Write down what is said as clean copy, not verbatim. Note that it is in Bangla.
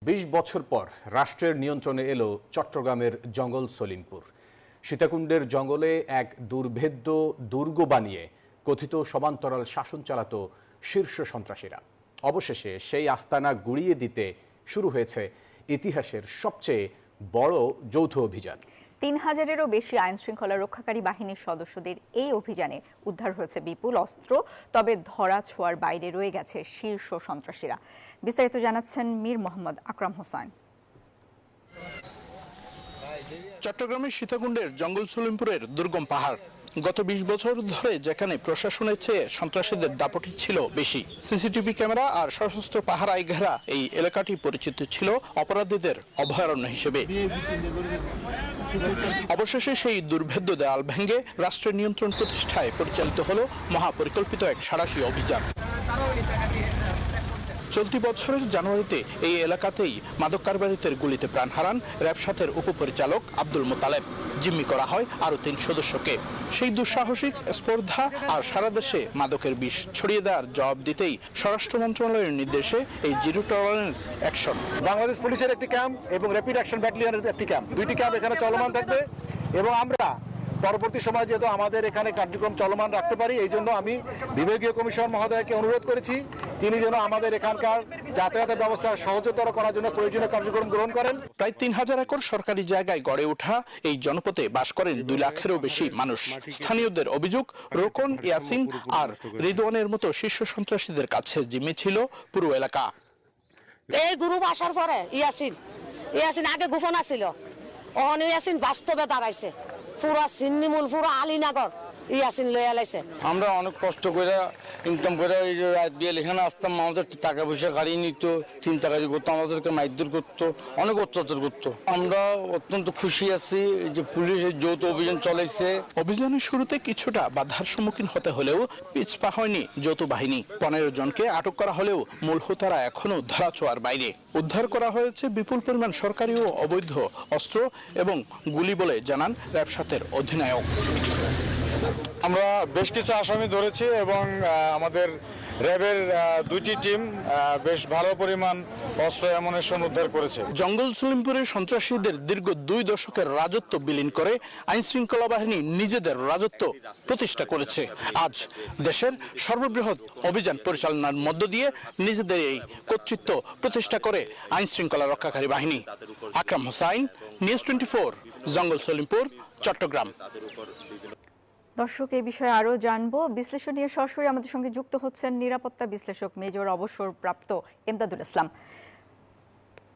২০ বছর পর রাষ্ট্রের নিয়ন্ত্রণে এলো চট্টগ্রামের জঙ্গল সলিমপুর। সীতাকুণ্ডের জঙ্গলে এক দুর্ভেদ্য দুর্গ বানিয়ে কথিত সমান্তরাল শাসন চালাত শীর্ষ সন্ত্রাসীরা। অবশেষে সেই আস্তানা গুঁড়িয়ে দিতে শুরু হয়েছে ইতিহাসের সবচেয়ে বড় যৌথ অভিযান। ৩,০০০-এরও বেশি আইন শৃঙ্খলা রক্ষাকারী বাহিনীর সদস্যদের এই অভিযানে উদ্ধার হয়েছে বিপুল অস্ত্র। তবে ধরা ছোঁয়ার বাইরে রয়ে গেছে শীর্ষ সন্ত্রাসীরা। বিস্তারিত জানাচ্ছেন মীর মোহাম্মদ আকরাম হোসেন। চট্টগ্রামের সীতাকুণ্ডের জঙ্গল সলিমপুরের দুর্গম পাহাড়। গত ২০ বছর ধরে যেখানে প্রশাসনের চেয়ে সন্ত্রাসীদের দাপটি ছিল বেশি, সিসিটিভি ক্যামেরা আর সশস্ত্র পাহারায় ঘেরা এই এলাকাটি পরিচিত ছিল অপরাধীদের অভয়ারণ্য হিসেবে। অবশেষে সেই দুর্ভেদ্য দেয়াল ভেঙে রাষ্ট্রের নিয়ন্ত্রণ প্রতিষ্ঠায় পরিচালিত হলো মহাপরিকল্পিত এক সাঁড়াশি অভিযান। চলতি বছরের জানুয়ারিতে এই এলাকাতেই মাদক কারবারিদের গুলিতে প্রাণ হারান র্যাব সাথের উপপরিচালক আব্দুল মোতালেব। জিম্মি করা হয় আরও ৩ সদস্যকে। সেই দুঃসাহসিক স্পর্ধা আর সারা দেশে মাদকের বিষ ছড়িয়ে দেওয়ার জবাব দিতেই স্বরাষ্ট্র মন্ত্রণালয়ের নির্দেশে এই জিরো টলারেন্স অ্যাকশন। বাংলাদেশ পুলিশের একটি ক্যাম্প এবং র্যাপিড অ্যাকশন ব্যাটালিয়নের একটি ক্যাম্প, দুইটি ক্যাম্প এখানে চলমান থাকবে এবং আমরা পরবর্তী সময় যেহেতু আমাদের এখানে কার্যক্রম চলমান রাখতে পারি, এই জন্য আমি বিভাগীয় কমিশন মহোদয়কে অনুরোধ করেছি তিনি যেন আমাদের এখানকার যাতায়াতের ব্যবস্থা সহজতর করার জন্য প্রয়োজনীয় কার্যক্রম গ্রহণ করেন। প্রায় ৩,০০০ একর সরকারি জায়গায় গড়ে ওঠা এই জনপদে বাস করেন ২ লাখেরও বেশি মানুষ। স্থানীয়দের অভিযোগ, রোকন, ইয়াসিন আর রিদওয়ানের মতো শীর্ষ সন্ত্রাসীদের কাছে জিম্মি ছিল পুরো এলাকা। এই গ্রুপ আসার পরে ইয়াসিন আগে গোপন আছিল, অহন ইয়াসিন বাস্তবে দাঁড়াইছে। পুরা সিন্নিমূল, পুরা আলীনগর ইয়াসিন লইয়া লাইছে। আমরা অনেক কষ্ট করে ইনকাম করে এই যে রাত বিয়েল এখানে আসতাম, আমাদের টাকা পয়সা গাড়িয়ে নিত, চিন্তাকারী করতো, আমাদেরকে মারধর করতো, অনেক অত্যাচার করতো। আমরা অত্যন্ত খুশি আছি যে পুলিশ যৌথ অভিযান চলাইছে। অভিযানের শুরুতে কিছুটা বাধার সম্মুখীন হতে হলেও পিছপা হয়নি যৌথ বাহিনী। ১৫ জনকে আটক করা হলেও মূল হোতারা এখনো ধরাছোঁয়ার বাইরে। উদ্ধার করা হয়েছে বিপুল পরিমাণ সরকারি ও অবৈধ অস্ত্র এবং গুলি বলে জানান র্যাব সাথের অধিনায়ক। আমরা বেশ কিছু আসামি ধরেছি এবং আমাদের র্যাবের 2টি টিম বেশ ভালো পরিমাণ অস্ত্র অ্যামুনিশন উদ্ধার করেছে। জঙ্গল সলিমপুরের সন্ত্রাসীদের দীর্ঘ ২ দশকের রাজত্ব বিলীন করে আইন শৃঙ্খলা বাহিনী নিজেদের রাজত্ব প্রতিষ্ঠা করেছে। আজ দেশের সর্ববৃহৎ অভিযান পরিচালনার মধ্য দিয়ে নিজেদের এই কর্তৃত্ব প্রতিষ্ঠা করে আইন শৃঙ্খলা রক্ষাকারী বাহিনী। আকরাম হোসাইন, নিউজ 24, জঙ্গল সলিমপুর, চট্টগ্রাম। দর্শক, এই বিষয়ে আরও জানবো। বিশ্লেষণ নিয়ে সরাসরি আমাদের সঙ্গে যুক্ত হচ্ছেন নিরাপত্তা বিশ্লেষক মেজর অবসরপ্রাপ্ত এমদাদুল ইসলাম।